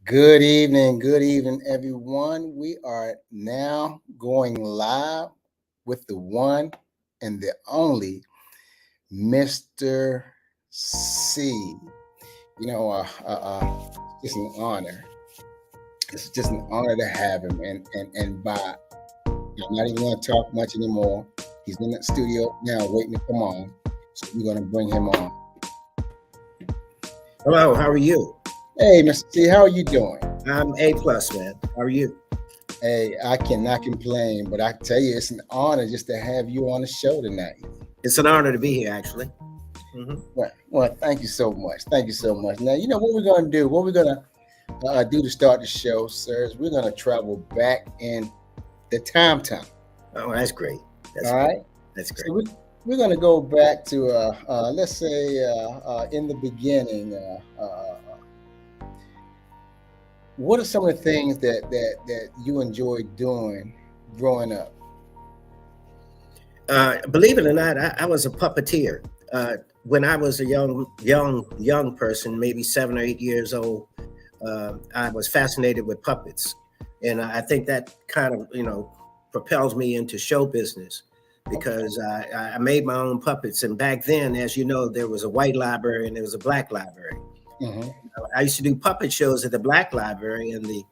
Good evening, everyone. We are now going live with the one and the only Mr. C. You know, uh, uh, uh, it's just an honor. It's just an honor to have him. And by I'm not even going to talk much anymore. He's in the studio now, waiting to come on. So we're going to bring him on. Hello, how are you? Hey, Mr. C, how are you doing? I'm A plus, man. How are you? Hey, I cannot complain, but I tell you, it's an honor just to have you on the show tonight. It's an honor to be here, actually. Well, thank you so much. Thank you so much. Now, you know what we're going to do? What we're going to do to start the show, sir, is we're going to travel back in the time. Oh, that's great. All right? That's great. So we're going to go back to, let's say, in the beginning. What are some of the things that you enjoyed doing growing up? Believe it or not, I was a puppeteer. When I was a young person, maybe 7 or 8 years old, I was fascinated with puppets, and I think that kind of propels me into show business because I made my own puppets. And back then, as you know, there was a white library and there was a black library. Mm-hmm. I used to do puppet shows at the black library, and the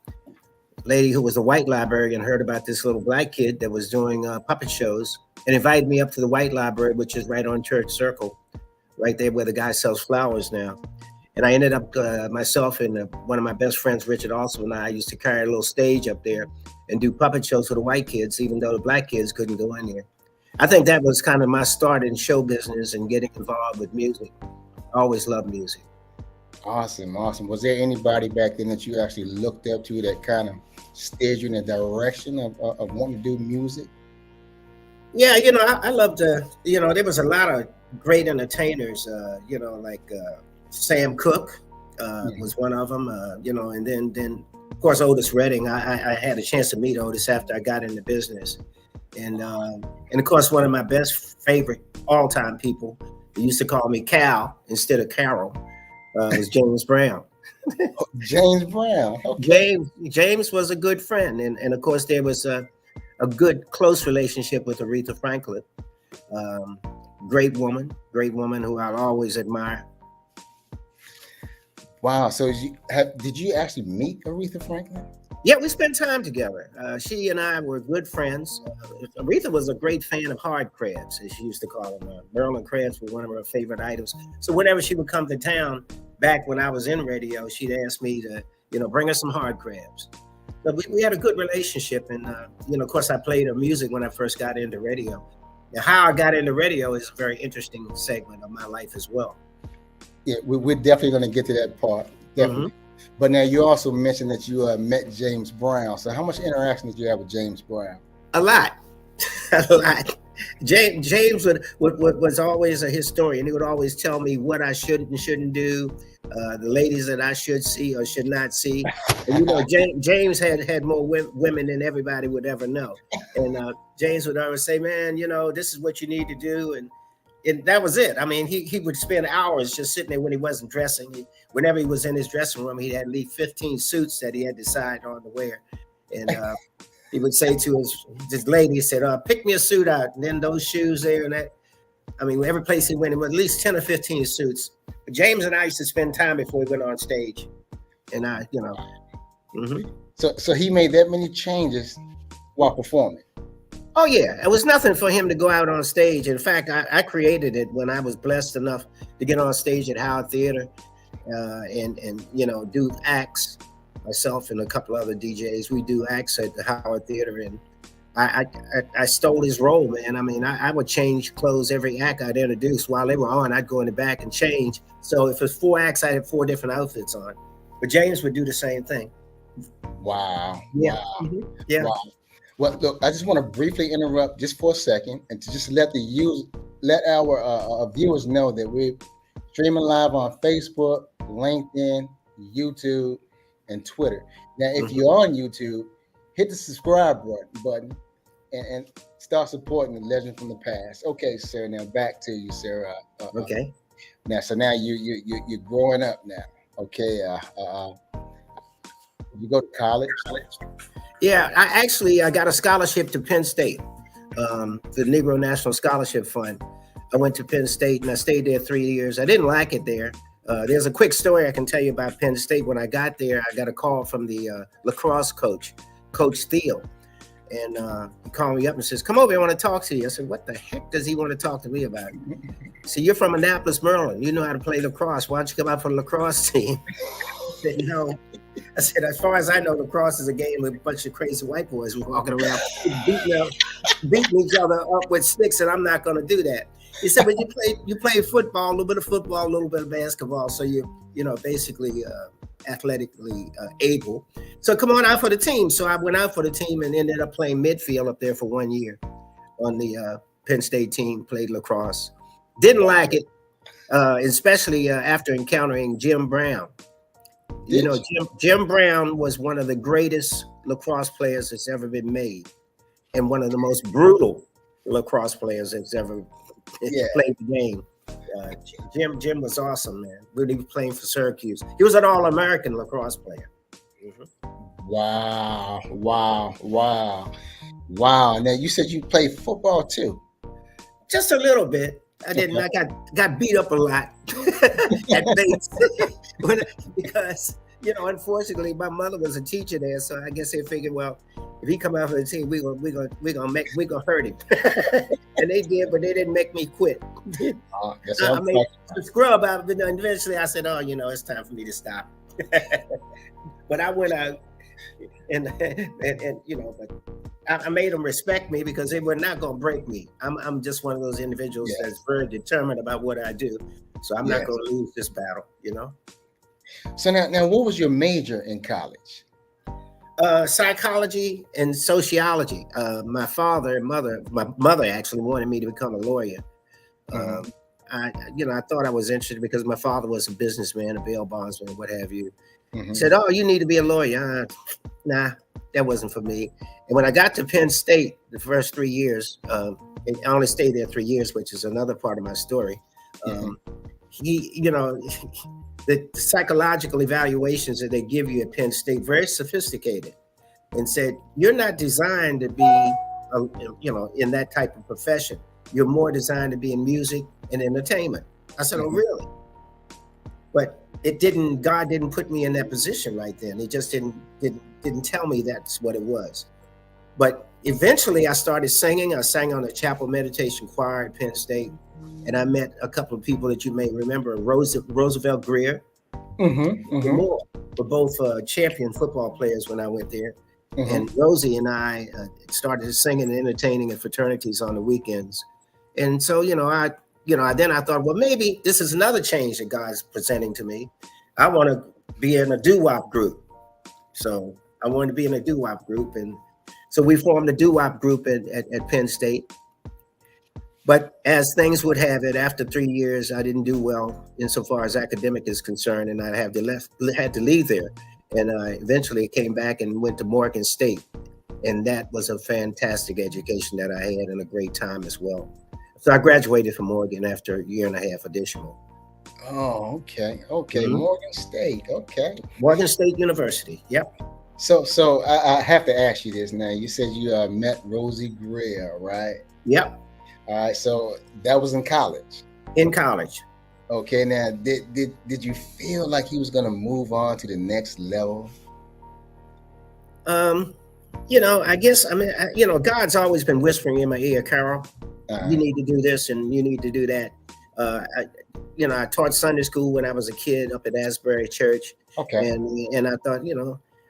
lady who was the white librarian heard about this little black kid that was doing puppet shows and invited me up to the white library, which is right on Church Circle, right there where the guy sells flowers now. And I ended up myself and one of my best friends, Richard, also, and I used to carry a little stage up there and do puppet shows for the white kids, even though the black kids couldn't go in there. I think that was kind of my start in show business and getting involved with music. I always loved music. Awesome. Was there anybody back then that you actually looked up to that kind of steered you in the direction of wanting to do music? Yeah, I loved, there was a lot of great entertainers, like Sam Cooke was one of them, and then of course, Otis Redding. I had a chance to meet Otis after I got into business. And of course, one of my best favorite all-time people, they used to call me Cal instead of Carroll, was James Brown. James Brown. Okay. James was a good friend. And of course, there was a good, close relationship with Aretha Franklin. Great woman who I'll always admire. Wow. So did you actually meet Aretha Franklin? Yeah, we spent time together. She and I were good friends. Aretha was a great fan of hard crabs, as she used to call them. Maryland crabs were one of her favorite items. So whenever she would come to town, back when I was in radio, she'd ask me to, bring her some hard crabs. But we had a good relationship. And, of course, I played her music when I first got into radio. Now, how I got into radio is a very interesting segment of my life as well. Yeah, we're definitely going to get to that part. Definitely. Mm-hmm. But now you also mentioned that you met James Brown. So how much interaction did you have with James Brown? A lot. A lot. James was always a historian. He would always tell me what I should and shouldn't do, the ladies that I should see or should not see. And, James had more women than everybody would ever know. And James would always say, man, this is what you need to do. And that was it. I mean, he would spend hours just sitting there when he wasn't dressing. Whenever he was in his dressing room, he had at least 15 suits that he had decided on to wear. And he would say to his lady, he said, pick me a suit out. And then those shoes there and that. I mean, every place he went, it was at least 10 or 15 suits. But James and I used to spend time before we went on stage. And Mm-hmm. So he made that many changes while performing. Oh, yeah. It was nothing for him to go out on stage. In fact, I created it when I was blessed enough to get on stage at Howard Theater and do acts. Myself and a couple other DJs, we do acts at the Howard Theater. And I stole his role, man. I mean, I would change clothes every act I'd introduce. While they were on, I'd go in the back and change. So if it was 4 acts, I had 4 different outfits on. But James would do the same thing. Wow. Yeah. Wow. Mm-hmm. Yeah. Wow. Well, look, I just want to briefly interrupt just for a second and to just let our viewers know that we're streaming live on Facebook, LinkedIn, YouTube, and Twitter. Now, if you're on YouTube, hit the subscribe button and start supporting the legend from the past. Okay, sir. Now back to you, Sarah. Okay. Now, so now you're growing up now. Okay. You go to college? Yeah, I got a scholarship to Penn State, the Negro National Scholarship Fund. I went to Penn State and I stayed there 3 years. I didn't like it there. There's a quick story I can tell you about Penn State. When I got there, I got a call from the lacrosse coach, Coach Steele. And he called me up and says, "Come over, I want to talk to you." I said, "What the heck does he want to talk to me about?" He said, "You're from Annapolis, Maryland. You know how to play lacrosse. Why don't you come out for the lacrosse team?" I said, "No." I said, "As far as I know, lacrosse is a game with a bunch of crazy white boys walking around beating each other up with sticks, and I'm not going to do that." He said, "But you play football, a little bit of football, a little bit of basketball, so you basically athletically able. So come on out for the team." So I went out for the team and ended up playing midfield up there for 1 year on the Penn State team. Played lacrosse. Didn't like it, especially after encountering Jim Brown. You know, Jim Brown was one of the greatest lacrosse players that's ever been made, and one of the most brutal lacrosse players that's ever played the game. Jim was awesome, man. When he was playing for Syracuse, he was an All-American lacrosse player. Mm-hmm. Wow. Now you said you played football too. Just a little bit. I didn't. I got beat up a lot at base because unfortunately, my mother was a teacher there, so I guess they figured, well, if he come out for the team, we gonna hurt him, and they did, but they didn't make me quit. I mean, scrub out, but eventually I said, "Oh, it's time for me to stop." But I went out, and but I made them respect me because they were not gonna break me. I'm just one of those individuals that's very determined about what I do, so I'm not gonna lose this battle. So now, what was your major in college? Psychology and sociology. My mother actually wanted me to become a lawyer. Mm-hmm. I thought I was interested because my father was a businessman, a bail bondsman, what have you. Mm-hmm. Said, "Oh, you need to be a lawyer." Nah, that wasn't for me. And when I got to Penn State, the first 3 years, and I only stayed there 3 years, which is another part of my story. Mm-hmm. The psychological evaluations that they give you at Penn State, very sophisticated, and said, "You're not designed to be, in that type of profession. You're more designed to be in music and entertainment." I said, "Oh, really?" But God didn't put me in that position right then. It just didn't tell me that's what it was. But eventually I started singing. I sang on the chapel meditation choir at Penn State. And I met a couple of people that you may remember, Roosevelt Greer. Mm-hmm. Moore were both champion football players when I went there. Mm-hmm. And Rosie and I started singing and entertaining at fraternities on the weekends. And so, then I thought, well, maybe this is another change that God's presenting to me. I want to be in a doo-wop group. So I wanted to be in a doo-wop group. And so we formed a doo-wop group at Penn State. But as things would have it, after 3 years, I didn't do well insofar as academic is concerned, and I had to leave there. And I eventually came back and went to Morgan State, and that was a fantastic education that I had and a great time as well. So I graduated from Morgan after a year and a half additional. Oh, okay. Mm-hmm. Morgan State, okay. Morgan State University, yep. So I have to ask you this now. You said you met Rosie Greer, right? Yep. All right, so that was in college. In college. Okay, now did you feel like he was going to move on to the next level? I guess God's always been whispering in my ear, Carroll. You need to do this and you need to do that. I taught Sunday school when I was a kid up at Asbury Church. Okay. And I thought,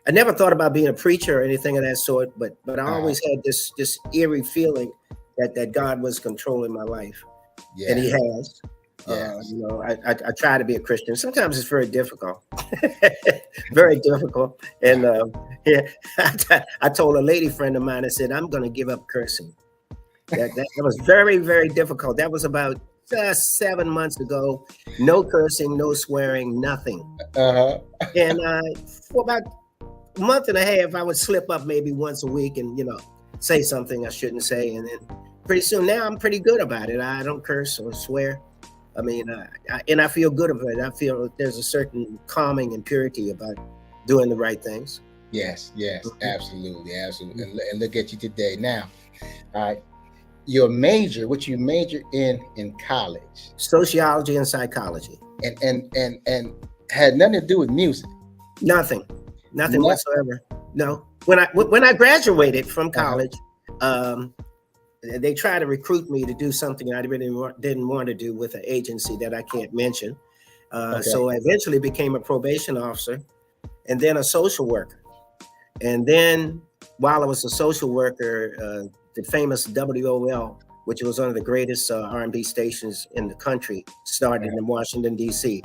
I never thought about being a preacher or anything of that sort, but I always had this eerie feeling that God was controlling my life, and He has. I try to be a Christian. Sometimes it's very difficult, very difficult. And I told a lady friend of mine, I said, "I'm going to give up cursing." That was very, very difficult. That was about 7 months ago. No cursing, no swearing, nothing. Uh-huh. And for about a month and a half, I would slip up maybe once a week and say something I shouldn't say, and then pretty soon now I'm pretty good about it. I don't curse or swear. I mean, and I feel good about it. I feel there's a certain calming and purity about doing the right things. Yes, yes, Mhm. absolutely, absolutely. And look at you today. Now, all right, your major, what you majored in college, Sociology and psychology. and had nothing to do with music. Nothing, nothing Not, whatsoever. No. When I graduated from uh-huh. college, um, they tried to recruit me to do something I really didn't want to do with an agency that I can't mention. Okay. So I eventually became a probation officer and then a social worker. And then while I was a social worker, the famous WOL, which was one of the greatest R&B stations in the country, started in Washington, D.C.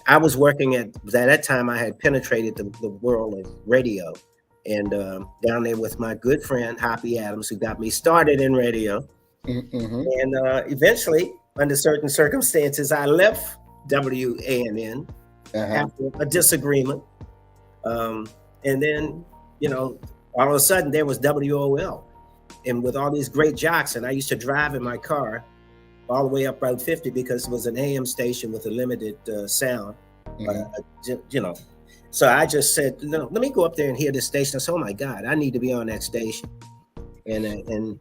I was working at that time. I had penetrated the world of radio, and down there with my good friend Hoppy Adams, who got me started in radio. Mm-hmm. And eventually, under certain circumstances, I left WANN Uh-huh. after a disagreement. Um, and then, all of a sudden there was WOL, and with all these great jocks, and I used to drive in my car all the way up Route 50 because it was an AM station with a limited sound. Mm-hmm. You know, so I just said, no, let me go up there and hear this station. I said, oh my God, I need to be on that station. And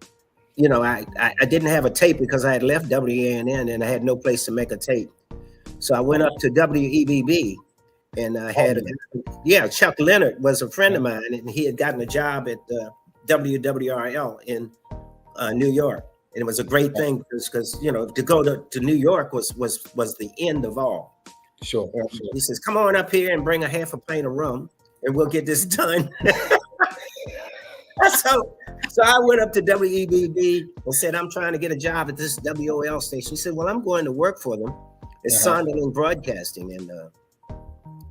I didn't have a tape because I had left WANN and I had no place to make a tape. So I went up to WEBB and I had, Chuck Leonard was a friend of mine, and he had gotten a job at WWRL in New York. And it was a great thing because to go to New York was the end of all. Sure, And sure. he says, come on up here and bring a half a pint of rum and we'll get this done. So I went up to WEBB and said, I'm trying to get a job at this WOL station. He said, well, I'm going to work for them. It's Sonderling Broadcasting. And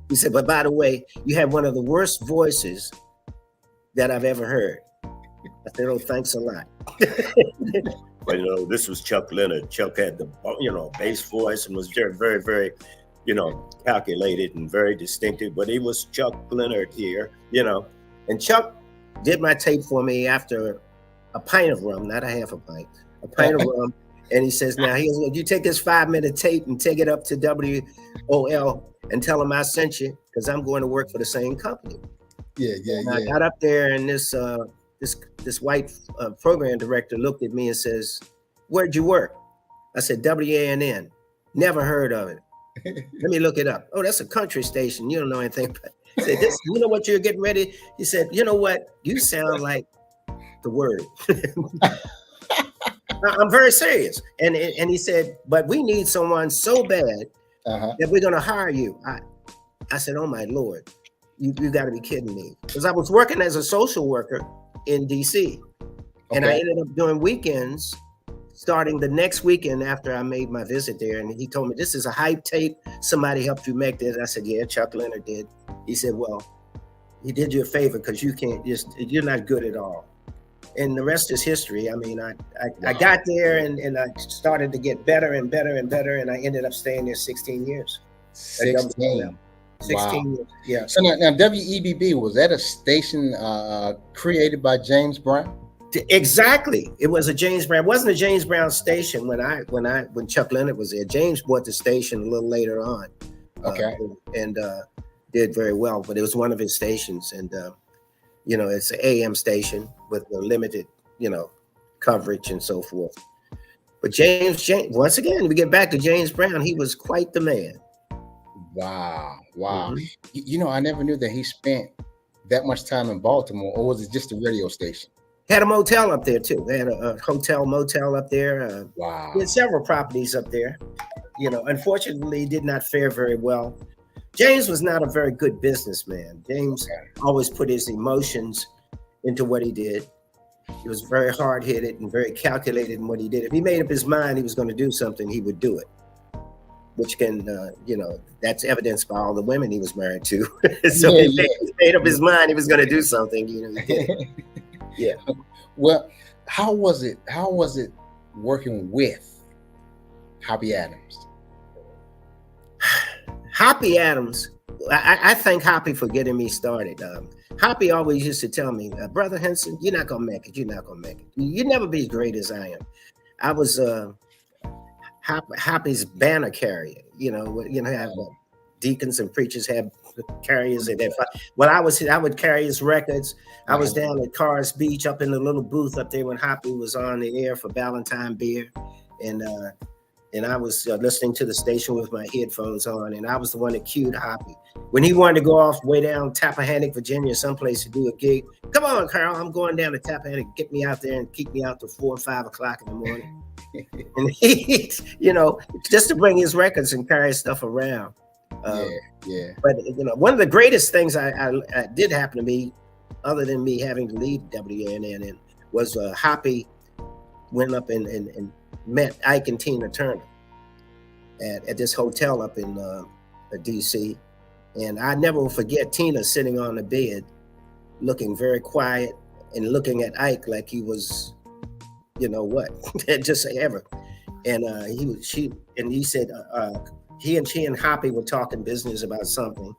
he said, but by the way, you have one of the worst voices that I've ever heard. I said, oh, thanks a lot. But this was Chuck Leonard. Chuck had the bass voice and was very, very, very, calculated and very distinctive. But he was Chuck Leonard here, And Chuck did my tape for me after a pint of rum, not a half a pint, a pint of rum. And he says, now you take this 5-minute tape and take it up to WOL and tell them I sent you because I'm going to work for the same company. Yeah. I got up there and this white program director looked at me and says, where'd you work? I said, WANN. Never heard of it. Let me look it up. Oh, that's a country station. You don't know anything. I said, you know what you're getting ready? He said, you know what? You sound like the word. I'm very serious. And he said, but we need someone so bad that we're going to hire you. I said, oh my Lord, you got to be kidding me. Because I was working as a social worker in DC. And I ended up doing weekends starting the next weekend after I made my visit there. And he told me, this is a hype tape. Somebody helped you make this. I said, yeah, Chuck Leonard did. He said, well, he did you a favor because you're not good at all. And the rest is history. I mean, I got there and I started to get better and better and better. And I ended up staying there 16 years. 16. 16 years, yeah. So now WEBB, was that a station created by James Brown? Exactly. It was a James Brown. It wasn't a James Brown station when Chuck Leonard was there. James bought the station a little later on. And did very well, but it was one of his stations. And it's an AM station with a limited, coverage and so forth. But James, once again, we get back to James Brown. He was quite the man. Wow. Mm-hmm. I never knew that he spent that much time in Baltimore, or was it just a radio station? Had a motel up there too. They had a hotel motel up there. Wow. He had several properties up there. Unfortunately, did not fare very well. James was not a very good businessman. James always put his emotions into what he did. He was very hard-headed and very calculated in what he did. If he made up his mind he was going to do something, he would do it. Which can, that's evidenced by all the women he was married to. So he made up his mind he was going to do something, he did it. Yeah. Well, how was it working with Hoppy Adams? Hoppy Adams, I thank Hoppy for getting me started. Hoppy always used to tell me, Brother Hynson, you're not going to make it. You're not going to make it. You'll never be as great as I am. I was Hoppy's banner carrier, have deacons and preachers had carriers. Well, I would carry his records. I was down at Carr's Beach up in the little booth up there when Hoppy was on the air for Ballantine Beer, and I was listening to the station with my headphones on, and I was the one that cued Hoppy when he wanted to go off way down Tappahannock, Virginia, someplace to do a gig. Come on, Carroll, I'm going down to Tappahannock. Get me out there and keep me out till 4 or 5 o'clock in the morning. And he, just to bring his records and carry stuff around. Yeah. But one of the greatest things I did happen to me, other than me having to leave WNNN, was Hoppy went up and met Ike and Tina Turner at this hotel up in DC, and I never will forget Tina sitting on the bed, looking very quiet and looking at Ike like he was, just ever. And he said he and Hoppy were talking business about something,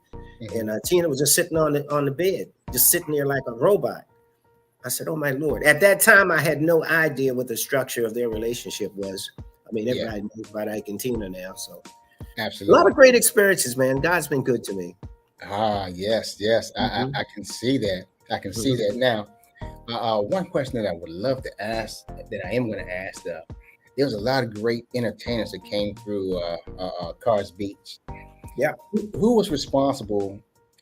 and Tina was just sitting on the bed, just sitting there like a robot. I said, "Oh my Lord!" At that time, I had no idea what the structure of their relationship was. I mean, everybody knows about Ike and Tina now, so absolutely, a lot of great experiences, man. God's been good to me. Yes. I can see that. I can see that now. One question that I would love to ask, that I am going to ask, there was a lot of great entertainers that came through Carr's Beach. Yeah. Who was responsible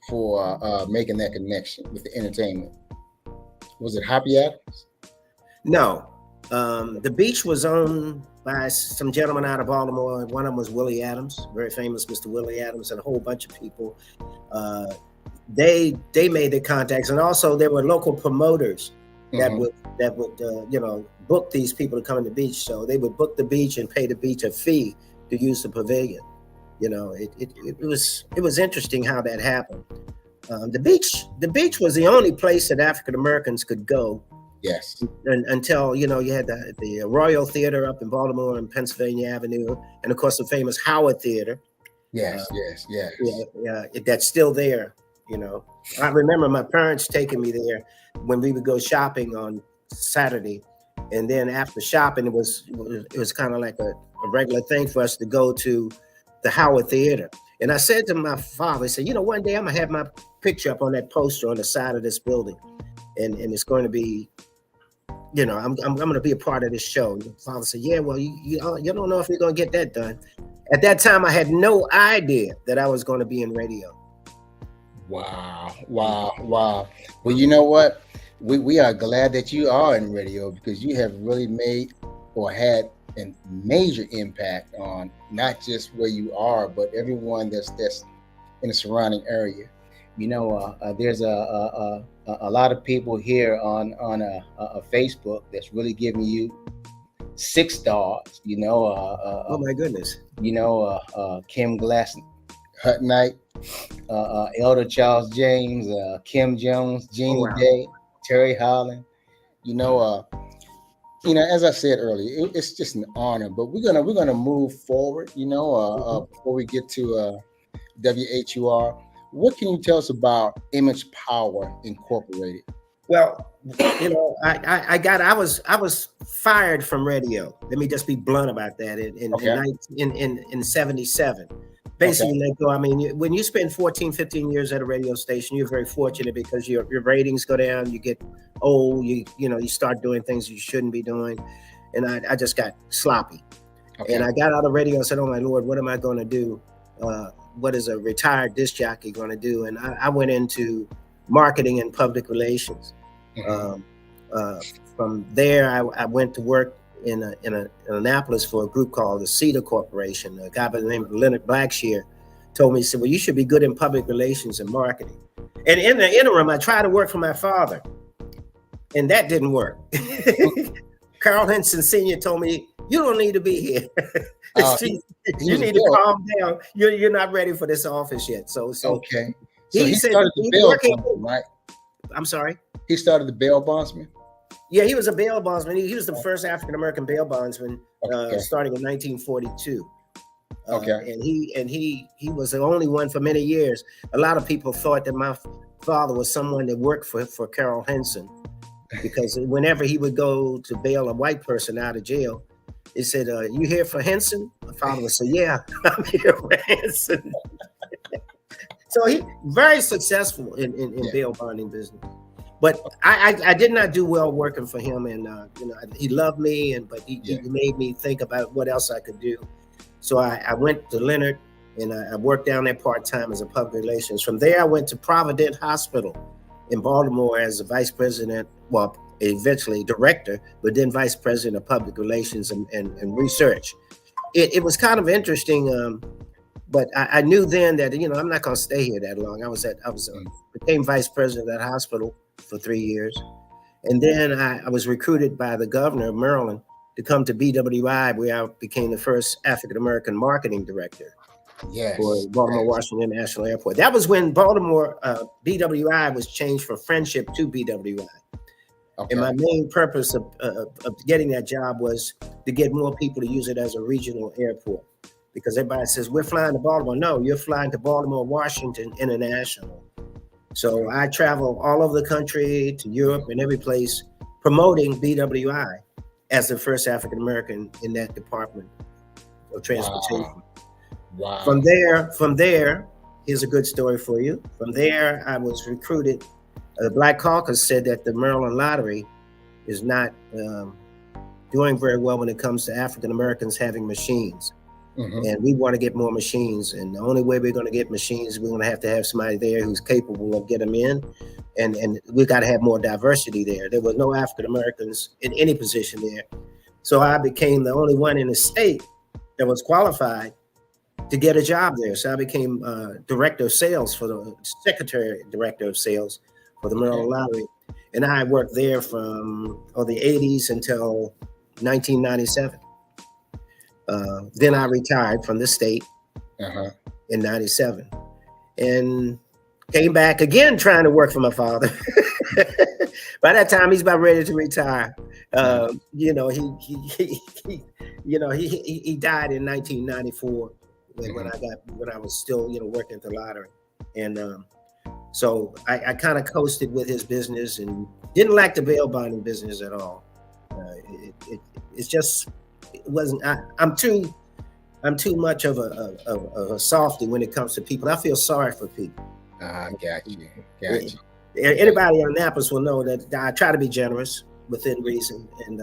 for making that connection with the entertainment? Was it Hoppy Adams? No. The beach was owned by some gentlemen out of Baltimore. One of them was Willie Adams, very famous Mr. Willie Adams, and a whole bunch of people. They made the contacts, and also there were local promoters that would book these people to come to the beach. So they would book the beach and pay the beach a fee to use the pavilion. It was interesting how that happened. The beach was the only place that African Americans could go. Yes. Until you had the Royal Theater up in Baltimore and Pennsylvania Avenue, and of course the famous Howard Theater. Yes. Yeah, that's still there. I remember my parents taking me there when we would go shopping on Saturday, and then after shopping, it was kind of like a regular thing for us to go to the Howard Theater. And I said to my father, I said, one day I'm gonna have my picture up on that poster on the side of this building, and it's going to be, I'm going to be a part of this show. And the father said, yeah, well, you don't know if you're going to get that done. At that time, I had no idea that I was going to be in radio. Wow. Well, you know what? We are glad that you are in radio, because you have really made or had a major impact on not just where you are, but everyone that's in the surrounding area. There's a lot of people here on Facebook that's really giving you 6 stars. Oh my goodness. Kim Glass Hutnight, Elder Charles James, Kim Jones, Jeannie Day, Terry Holland. As I said earlier, it's just an honor. But we're gonna move forward. Before we get to WHUR. What can you tell us about Image Power Incorporated? Well, I was fired from radio. Let me just be blunt about that. In 77, basically let go. I mean, when you spend 14, 15 years at a radio station, you're very fortunate because your ratings go down. You get old. You start doing things you shouldn't be doing, and I just got sloppy. And I got out of radio and said, "Oh my Lord, what am I going to do? What is a retired disc jockey going to do?" And I went into marketing and public relations. From there, I went to work in Annapolis for a group called the Cedar Corporation. A guy by the name of Leonard Blackshear told me, he said, "Well, you should be good in public relations and marketing." And in the interim, I tried to work for my father, and that didn't work. Carroll Hynson Sr. told me, "You don't need to be here. You need to calm down. You're not ready for this office yet." So okay. So he started the bail bondsman, right? I'm sorry? He started the bail bondsman? Yeah, he was a bail bondsman. He was the first African-American bail bondsman starting in 1942. And he was the only one for many years. A lot of people thought that my father was someone that worked for Carroll Hynson, because whenever he would go to bail a white person out of jail, he said, "You here for Hynson?" My father would say, "Yeah, I'm here for Hynson." So he very successful in bail bonding business. But I did not do well working for him, and he loved me, but he made me think about what else I could do. So I went to Leonard, and I worked down there part-time as a public relations. From there, I went to Providence Hospital in Baltimore as a vice president, well, eventually director, but then vice president of public relations and research. It was kind of interesting, but I knew then that I'm not going to stay here that long. Became vice president of that hospital for 3 years, and then I was recruited by the governor of Maryland to come to BWI, where I became the first African American marketing director for Baltimore Washington International Airport. That was when Baltimore BWI was changed from Friendship to BWI. Okay. And my main purpose of getting that job was to get more people to use it as a regional airport, because everybody says, we're flying to Baltimore. No, you're flying to Baltimore, Washington International. So I travel all over the country, to Europe and every place, promoting BWI as the first African American in that department of transportation. Wow. From there, here's a good story for you. From there, I was recruited. The Black Caucus said that the Maryland Lottery is not doing very well when it comes to African Americans having machines. Mm-hmm. And we want to get more machines. And the only way we're going to get machines, we're going to have somebody there who's capable of getting them in. And we got to have more diversity there. There were no African Americans in any position there. So I became the only one in the state that was qualified to get a job there. So I became director of sales for the secretary director of sales for the Maryland Lottery. And I worked there from the 80s until 1997. Then I retired from the state in 97 and came back again trying to work for my father. By that time, he's about ready to retire. He died in 1994 when I was still working at the lottery, and so I kind of coasted with his business and didn't like the bail bonding business at all. It wasn't. I'm too much of a softie when it comes to people. I feel sorry for people. Got you. Anybody in Annapolis will know that I try to be generous within reason, and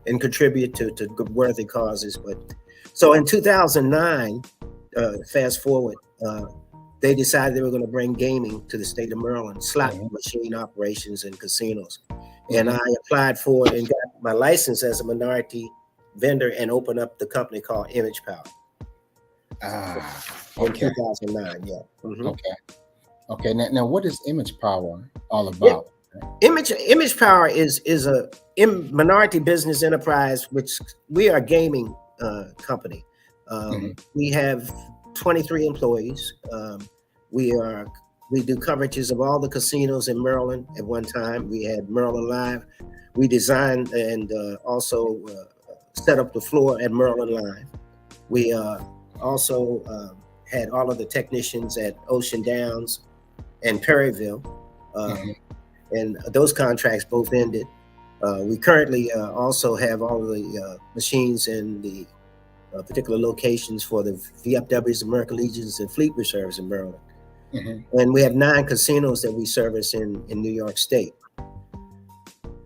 and contribute to good worthy causes. But so in 2009, fast forward, they decided they were going to bring gaming to the state of Maryland, slot machine operations and casinos, and I applied for it and got my license as a minority vendor and opened up the company called Image Power. In 2009, Mm-hmm. Okay. Now, what is Image Power all about? Image Power is a minority business enterprise, which we are a gaming company. We have 23 employees. We do coverages of all the casinos in Maryland. At one time, we had Maryland Live. We designed and also set up the floor at Maryland Live. We also had all of the technicians at Ocean Downs and Perryville, and those contracts both ended. We currently also have all of the machines in the particular locations for the VFWs, American Legions, and Fleet Reserves in Maryland. And we have 9 casinos that we service in New York State.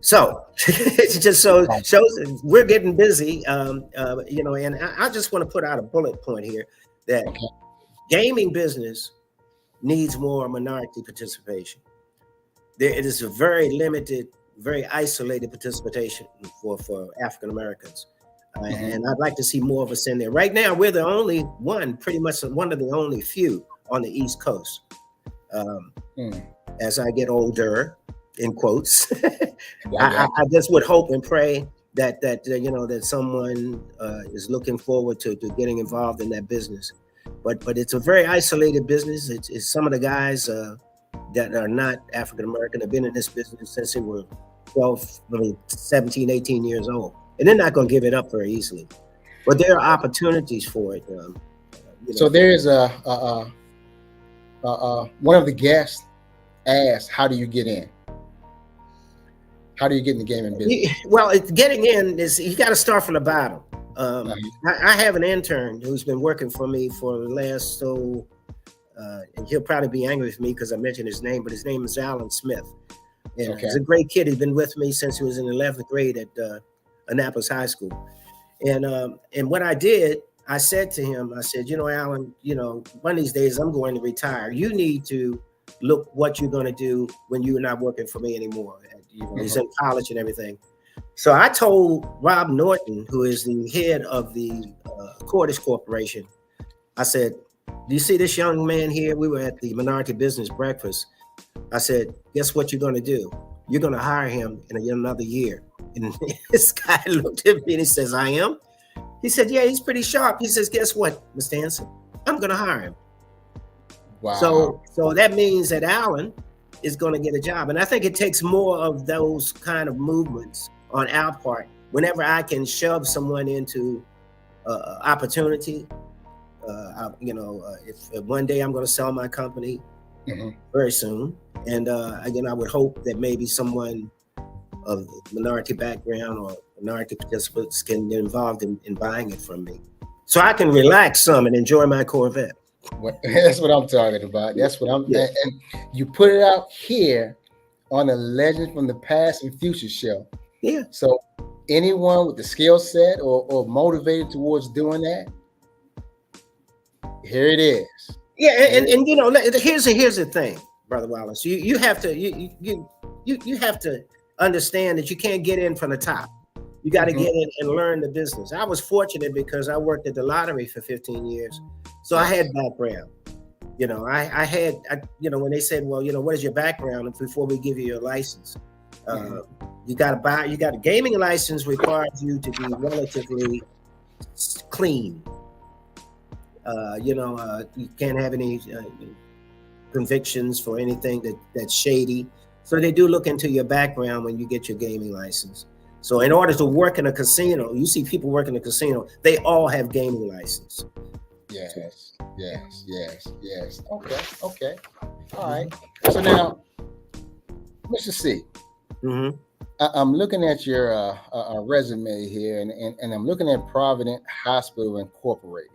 So it just shows we're getting busy, and I just want to put out a bullet point here that gaming business needs more minority participation. It is a very limited, very isolated participation for African Americans. And I'd like to see more of us in there. Right now, we're the only one, pretty much one of the only few on the East Coast. As I get older, in quotes, I just would hope and pray that someone is looking forward to getting involved in that business. But it's a very isolated business. It's some of the guys that are not African American have been in this business since they were 17, 18 years old. And they're not going to give it up very easily. But there are opportunities for it. So there is one of the guests asked, how do you get in? How do you get in the gaming business? Well, getting in is you got to start from the bottom. I have an intern who's been working for me for the last and he'll probably be angry with me because I mentioned his name, but his name is Alan Smith. And Okay. he's a great kid. He's been with me since he was in 11th grade at Annapolis High School. And what I did, I said to him, I said, Alan, one of these days I'm going to retire. You need to look what you're going to do when you're not working for me anymore. He's in college and everything. So I told Rob Norton, who is the head of the Cordis Corporation, I said, do you see this young man here? We were at the Minority Business Breakfast. I said, guess what you're going to do? You're going to hire him in another year. And this guy looked at me and he says, I am? He said, yeah, he's pretty sharp. He says, guess what, Mr. Hynson? I'm going to hire him. Wow. So that means that Alan is going to get a job. And I think it takes more of those kind of movements on our part. Whenever I can shove someone into opportunity, if one day I'm going to sell my company very soon. And again, I would hope that maybe someone of minority background or minority participants can get involved in buying it from me. So I can relax some and enjoy my Corvette. That's what I'm talking about. That's what and you put it out here on the Legend from the Past and Future show. Yeah. So anyone with the skill set or motivated towards doing that, here it is. Yeah, and here's the thing, Brother Wallace. You have to you have to understand that you can't get in from the top. You got to get in and learn the business. I was fortunate because I worked at the lottery for 15 years, so I had background. I had when they said, well, what is your background before we give you your license? You got a gaming license requires you to be relatively clean. You can't have any convictions for anything that's shady. So they do look into your background when you get your gaming license. So in order to work in a casino, you see people work in a casino, they all have gaming license. Yes. Okay. All right. So now, Mr. C, I'm looking at your resume here, and I'm looking at Provident Hospital Incorporated.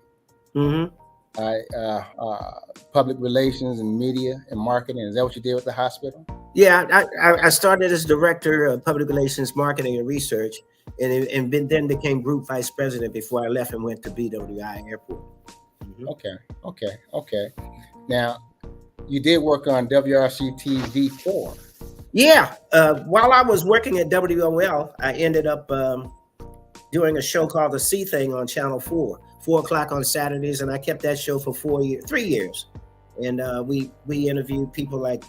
Public relations and media and marketing. Is that what you did with the hospital? Yeah, I started as director of public relations, marketing, and research, and then became group vice president before I left and went to BWI Airport. Okay. Now, you did work on WRC TV 4. Yeah, while I was working at WOL, I ended up doing a show called The C Thing on Channel 4, 4 o'clock on Saturdays, and I kept that show for 3 years. And we interviewed people like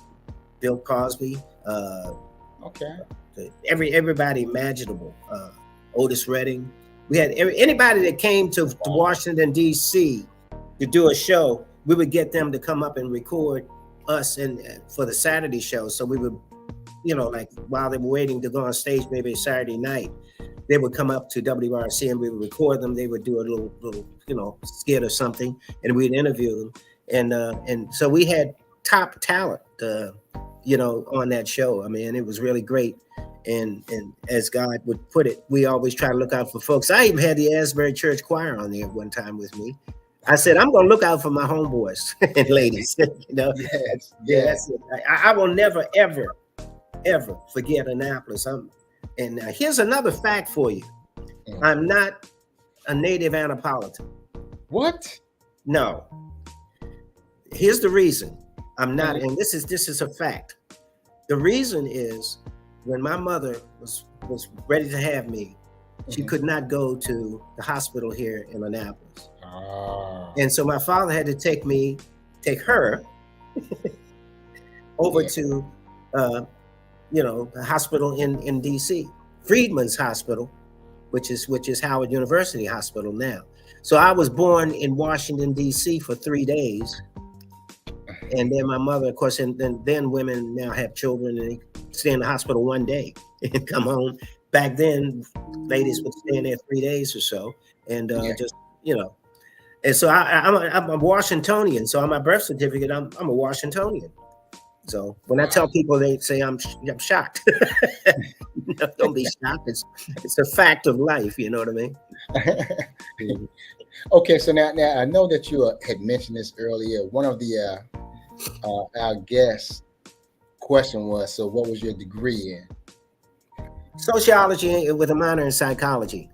Bill Cosby, everybody imaginable, Otis Redding. We had anybody that came to Washington, D.C. to do a show, we would get them to come up and record us for the Saturday show. So we would, like while they were waiting to go on stage, maybe a Saturday night, they would come up to WRC and we would record them. They would do a little skit or something, and we'd interview them. And so we had top talent, on that show. I mean, it was really great. And as God would put it, we always try to look out for folks. I even had the Asbury Church Choir on there one time with me. I said, I'm going to look out for my homeboys and ladies. Yes. I will never, ever, ever forget Annapolis. And here's another fact for you. I'm not a native Annapolitan. What? No. Here's the reason I'm not, and this is a fact. The reason is when my mother was ready to have me, she could not go to the hospital here in Annapolis. And so my father had to take her over to the hospital in DC, Freedman's Hospital, which is Howard University Hospital now. So I was born in Washington, D.C. for 3 days. And then my mother, of course, and then women now have children and they stay in the hospital 1 day and come home. Back then, ladies would stay in there 3 days or so. And And so I'm a Washingtonian. So on my birth certificate, I'm a Washingtonian. So when I tell people, they say I'm shocked. No, don't be shocked. It's a fact of life. You know what I mean? Okay, so now I know that you had mentioned this earlier. One of the our guests' question was, so what was your degree in? Sociology with a minor in psychology.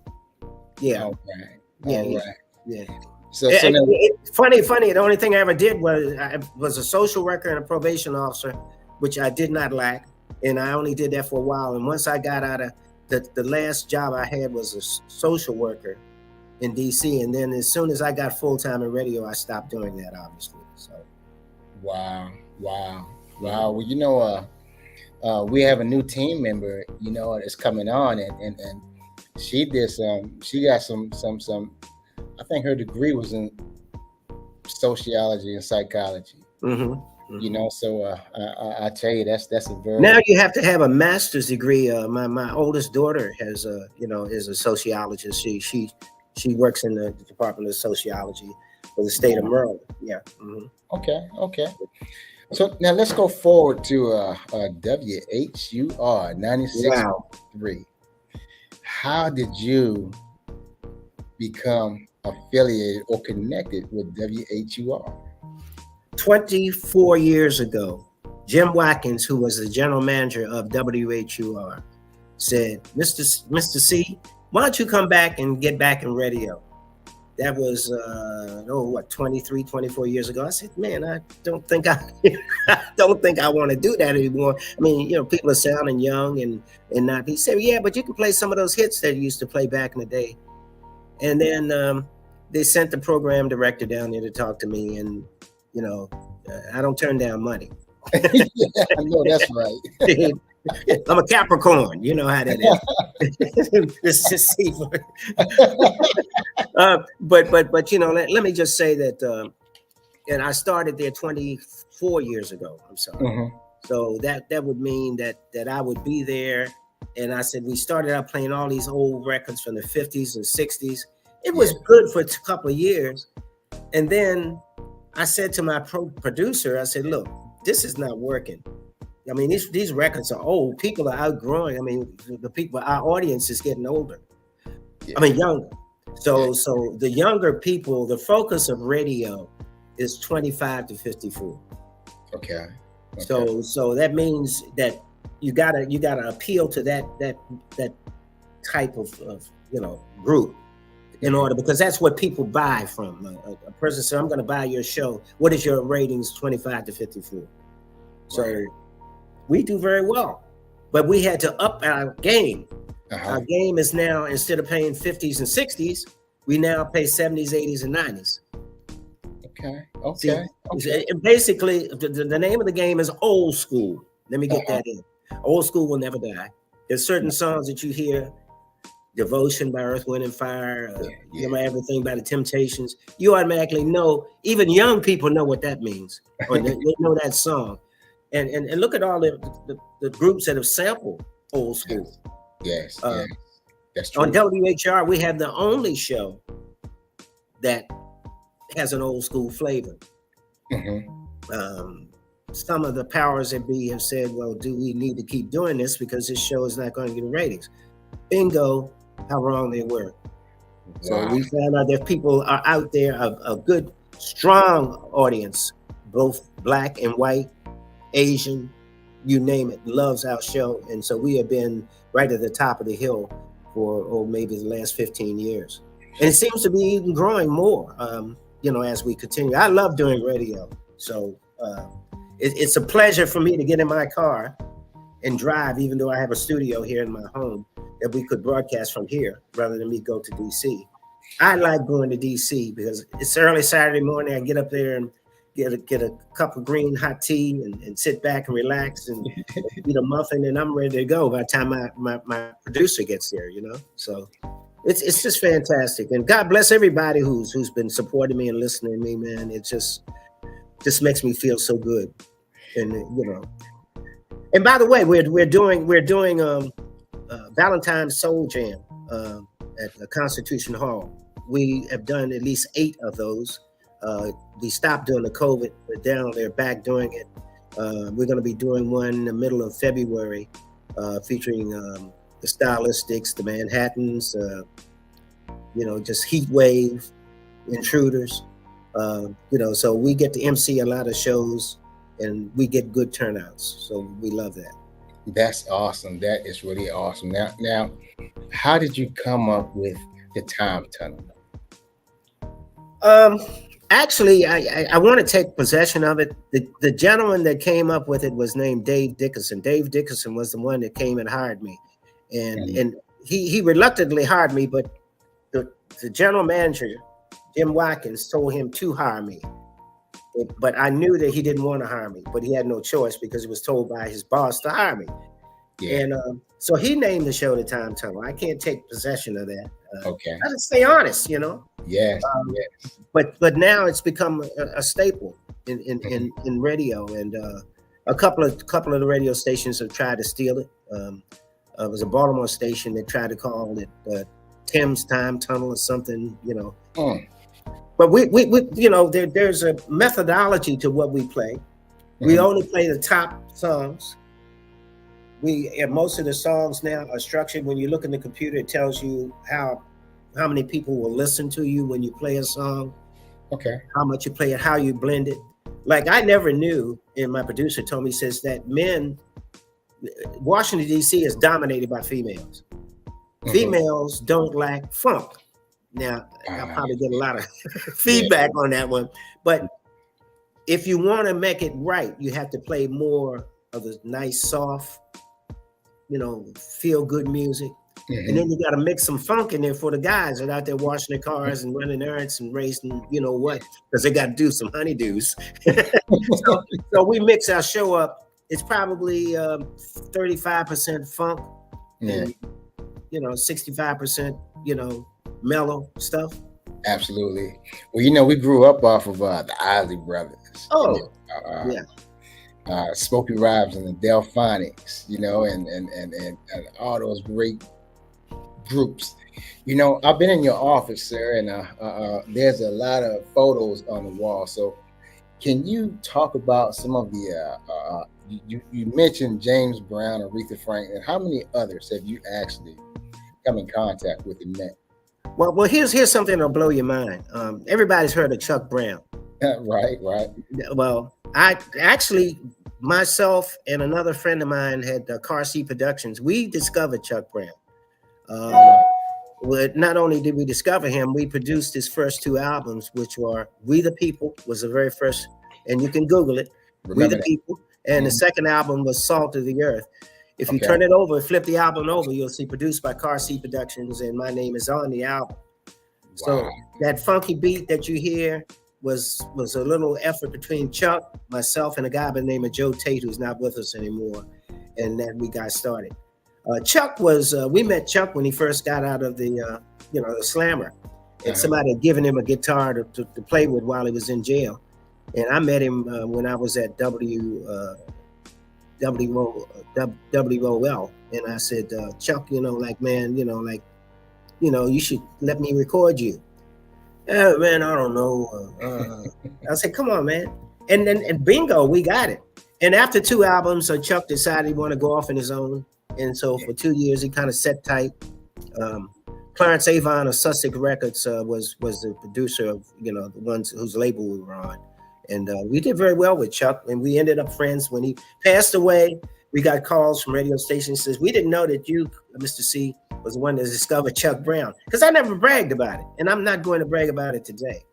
Yeah, All right, yeah, all right. yeah. So now, Funny. The only thing I ever did was a social worker and a probation officer, which I did not lack, and I only did that for a while. And once I got out of the last job I had was a social worker in DC, and then as soon as I got full time in radio, I stopped doing that, obviously. So, wow, wow, wow. Well, we have a new team member, that's coming on, and she did she got some. I think her degree was in sociology and psychology. mm-hmm. So I tell you, that's a very Now you have to have a master's degree. My oldest daughter has is a sociologist. She works in the Department of Sociology for the state of Maryland. Yeah. Mm-hmm. okay. So now let's go forward to WHUR 96.3. How did you become affiliated or connected with WHUR? 24 years ago, Jim Watkins, who was the general manager of WHUR, said, Mr. C, why don't you come back and get back in radio? That was 23, 24 years ago. I said, man, I don't think I want to do that anymore. I mean, people are sounding young and not. He said, yeah, but you can play some of those hits that you used to play back in the day. And then they sent the program director down there to talk to me, and I don't turn down money. Yeah, I know that's right. I'm a Capricorn. You know how that is. It's just but let me just say that, and I started there 24 years ago. I'm sorry. Mm-hmm. So that would mean that I would be there. And I said we started out playing all these old records from the 50s and 60s. It was good for a couple of years, and then I said to my producer, I said, look, this is not working. I mean, these records are old. People are outgrowing. I mean, our audience is getting older. Yeah. I mean, younger. So the younger people, the focus of radio is 25 to 54. Okay. So that means that you gotta appeal to that type of group in order, because that's what people buy from. A person said, I'm going to buy your show. What is your ratings? 25 to 54. So we do very well, but we had to up our game. Uh-huh. Our game is now, instead of paying 50s and 60s, we now pay 70s, 80s, and 90s. Okay. And basically, the name of the game is old school. Let me get that in. Old school will never die. There's certain songs that you hear, Devotion by Earth, Wind and Fire, Everything by the Temptations. You automatically know, even young people know what that means, or they know that song. And look at all the groups that have sampled old school. Yes, that's true. On WHR, we have the only show that has an old school flavor. Mm-hmm. Some of the powers that be have said, well, do we need to keep doing this because this show is not going to get ratings? Bingo, how wrong they were. Wow. So we found out that people are out there, a good, strong audience, both black and white, Asian, you name it, loves our show. And so we have been right at the top of the hill for maybe the last 15 years. And it seems to be even growing more, as we continue. I love doing radio. So it's a pleasure for me to get in my car and drive, even though I have a studio here in my home, that we could broadcast from here rather than me go to DC. I like going to DC because it's early Saturday morning. I get up there and get a cup of green hot tea and sit back and relax and eat a muffin, and I'm ready to go by the time my producer gets there, So it's just fantastic. And God bless everybody who's been supporting me and listening to me, man. It just makes me feel so good. And and by the way, we're doing Valentine's Soul Jam at the Constitution Hall. We have done at least 8 of those. We stopped doing the COVID, but now they're back doing it. We're going to be doing one in the middle of February, featuring the Stylistics, the Manhattans, just Heat Wave, Intruders. So we get to MC a lot of shows, and we get good turnouts. So we love that. That's awesome. That is really awesome. Now, how did you come up with the time tunnel? Um, Actually, I want to take possession of it. The gentleman that came up with it was named Dave Dickerson. Dave Dickerson was the one that came and hired me, and Mhm. and he reluctantly hired me, but the general manager, Jim Watkins, told him to hire me. But I knew that he didn't want to hire me, but he had no choice because he was told by his boss to hire me. Yeah. And so he named the show the Time Tunnel. I can't take possession of that. Okay. I just stay honest, you know. Yes. Um, Yes. but now it's become a staple in radio, and a couple of the radio stations have tried to steal it. It was a Baltimore station that tried to call it Tim's Time Tunnel or something, you know. Mm. But we there's a methodology to what we play. We Mhm. only play the top songs. And most of the songs now are structured. When you look in the computer, it tells you how many people will listen to you when you play a song, Okay. how much you play it, how you blend it. Like I never knew, and my producer told me, says that Washington D.C. is dominated by females. Mhm. Females don't like funk. Now I'll probably get a lot of feedback on that one, but if you want to make it right, you have to play more of the nice, soft, feel good music. And then you got to mix some funk in there for the guys that are out there washing their cars and running errands and raising, you know what, because they got to do some honeydews. so we mix our show up. It's probably 35% funk Yeah. and 65% mellow stuff. Absolutely. Well, we grew up off of the Isley Brothers. Oh, yeah. yeah. Smokey Robinson and the Delphonics, and all those great groups. I've been in your office, sir, and there's a lot of photos on the wall. So, can you talk about some of the? You mentioned James Brown, Aretha Franklin. How many others have you actually come in contact with and met? Well, here's something that'll blow your mind. Everybody's heard of Chuck Brown. Right. Well, I actually, myself and another friend of mine had Car Seat Productions. We discovered Chuck Brown. Not only did we discover him, we produced his first two albums, which were "We the People" was the very first, and you can Google it. Remember We the that. People, and the second album was "Salt of the Earth." If you Okay. turn it over, flip the album over, you'll see produced by Car Seat Productions, and my name is on the album. So Wow. that funky beat that you hear was a little effort between Chuck, myself, and a guy by the name of Joe Tate, who's not with us anymore, and then we got started. Chuck we met Chuck when he first got out of the slammer, and somebody had given him a guitar to play with while he was in jail. And I met him when I was at WOL, and I said, Chuck, man, you should let me record you. Oh, man, I don't know. I said, come on, man. And bingo, we got it. And after two albums, Chuck decided he wanted to go off on his own. And so for 2 years, he kind of sat tight. Clarence Avon of Sussex Records was the producer of, the ones whose label we were on. And we did very well with Chuck, and we ended up friends. When he passed away, we got calls from radio stations says, we didn't know that you, Mr. C, was the one that discovered Chuck Brown, because I never bragged about it, and I'm not going to brag about it today.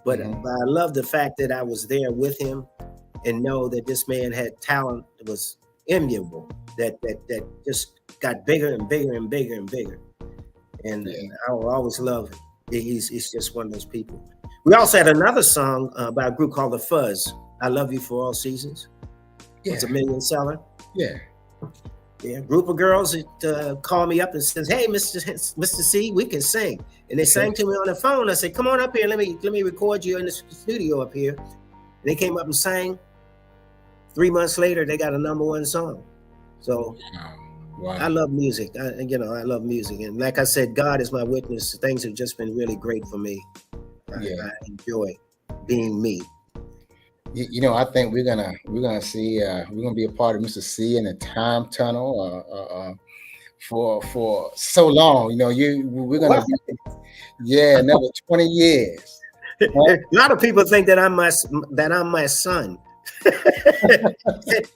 But I love the fact that I was there with him and know that this man had talent that was enviable, that just got bigger and bigger and bigger and bigger. And I will always love him. He's just one of those people. We also had another song by a group called The Fuzz, I Love You for All Seasons. It's a million seller. Yeah. A group of girls that call me up and says, hey, Mr. C, we can sing. And they sang to me on the phone. I said, come on up here. Let me record you in the studio up here. And they came up and sang. 3 months later, they got a #1 song. So wow. I love music. I love music. And like I said, God is my witness. Things have just been really great for me. I enjoy being me. I think we're gonna see we're gonna be a part of Mr. C in the Time Tunnel for so long. We're gonna be another 20 years. A lot of people think that I'm my son.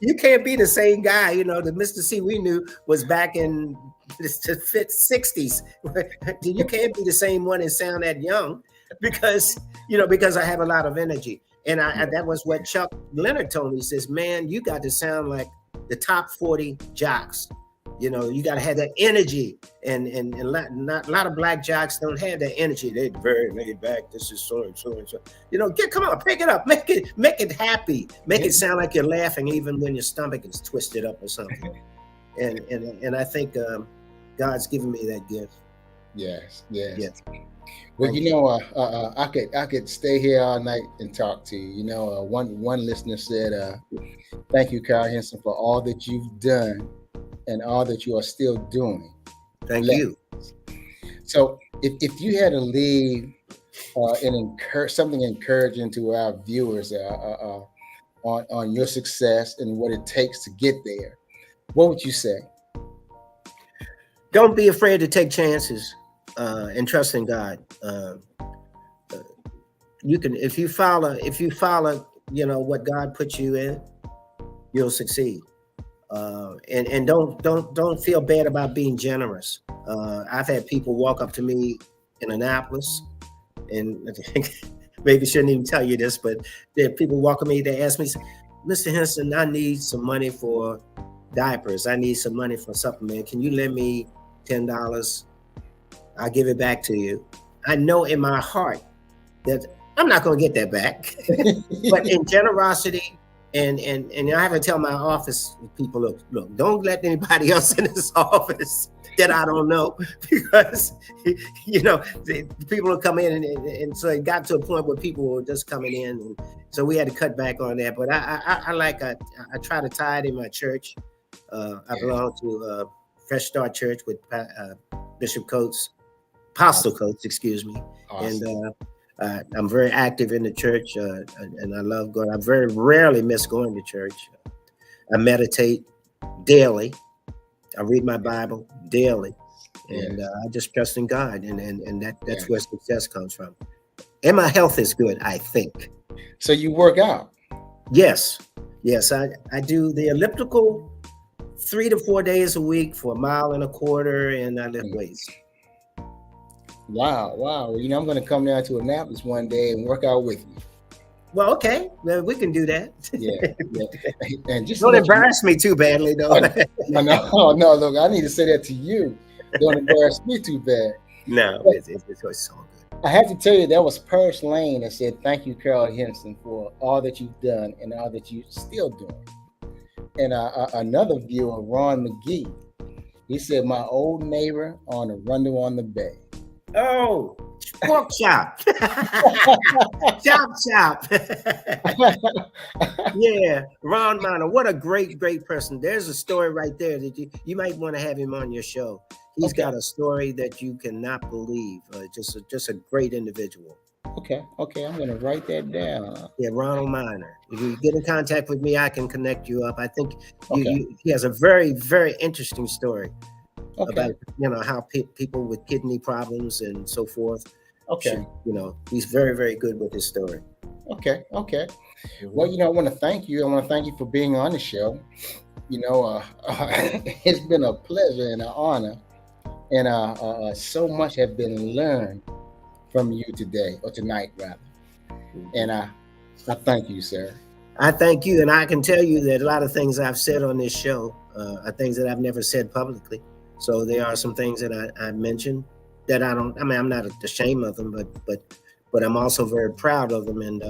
You can't be the same guy. You know, the Mr. C we knew was back in the 60s. You can't be the same one and sound that young because I have a lot of energy. And that was what Chuck Leonard told me. He says, man, you got to sound like the top 40 jocks. You know, you got to have that energy, and a lot of black jocks don't have that energy. They're very laid back. This is so and so and so. You know, come on, pick it up, make it happy, make it sound like you're laughing even when your stomach is twisted up or something. And I think God's given me that gift. Yes. Well, you know, I could stay here all night and talk to you. You know, one listener said, "Thank you, Carroll Hynson, for all that you've done and all that you are still doing." Thank you. So, if you had to leave something encouraging to our viewers on your success and what it takes to get there, what would you say? Don't be afraid to take chances and trust in God. You can, if you follow, you know, what God puts you in, you'll succeed. And don't feel bad about being generous. I've had people walk up to me in Annapolis, and I think maybe shouldn't even tell you this, but there are people walk up to me, they ask me, Mr. Hynson, I need some money for diapers. I need some money for supplement. Can you lend me $10? I'll give it back to you. I know in my heart that I'm not going to get that back, but in generosity, and I have to tell my office people, look, don't let anybody else in this office that I don't know, because you know people will come in, and so it got to a point where people were just coming in, and so we had to cut back on that. But I try to tithe in my church. I belong to Fresh Start Church with Bishop Coates, Apostle Coates, excuse me. Awesome. And I'm very active in the church, and I love going. I very rarely miss going to church. I meditate daily. I read my Bible daily, and I just trust in God, and that's where success comes from. And my health is good, I think. So you work out? Yes. I do the elliptical 3 to 4 days a week for 1.25 miles, and I lift weights. Wow. You know, I'm going to come down to Annapolis one day and work out with you. Well, okay. Well, we can do that. Yeah. And just don't embarrass me too badly, though. No. Look, I need to say that to you. Don't embarrass me too bad. No, it's so good. I have to tell you, that was Purse Lane that said, "Thank you, Carroll Hynson, for all that you've done and all that you're still doing." And another viewer, Ron McGee, he said, "My old neighbor on the Arundel on the Bay." Oh, pork chop. chop. Yeah, Ron Minor, what a great person. There's a story right there that you might want to have him on your show. He's got a story that you cannot believe. Just a great individual. Okay, I'm going to write that down. Yeah, Ronald Minor. If you get in contact with me, I can connect you up. I think he has a very, very interesting story. About, you know, how people with kidney problems and so forth. You know, he's very, very good with his story. Okay. Well, you know, I want to thank you. I want to thank you for being on the show. You know, it's been a pleasure and an honor, and so much has been learned from you today, or tonight rather. And I thank you, sir. I thank you, and I can tell you that a lot of things I've said on this show are things that I've never said publicly. So there are some things that I mentioned that I'm not ashamed of them, but I'm also very proud of them. And,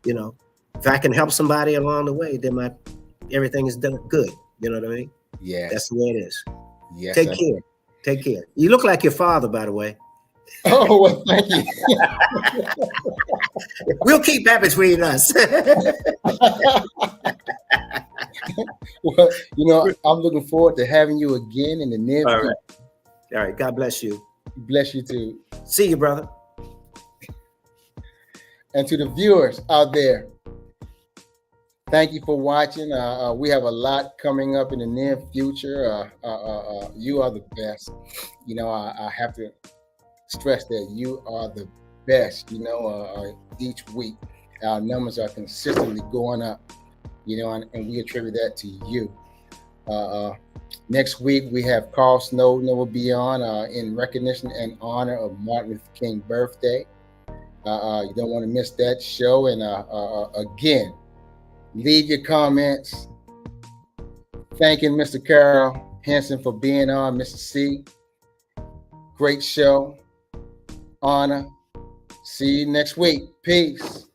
you know, if I can help somebody along the way, then everything is done good. You know what I mean? Yeah. That's the way it is. Yes. Take care. You look like your father, by the way. Oh, well, thank you. We'll keep that between us. Well, you know, I'm looking forward to having you again in the near future. All right. God bless you. Bless you too. See you, brother. And to the viewers out there, thank you for watching. We have a lot coming up in the near future. You are the best. You know, I have to stress that you are the best, each week. Our numbers are consistently going up, and we attribute that to you. Next week, we have Carl Snowden that will be on in recognition and honor of Martin Luther King birthday. You don't want to miss that show. And again, leave your comments. Thanking Mr. Carroll Hynson for being on, Mr. C. Great show. Honor. See you next week. Peace.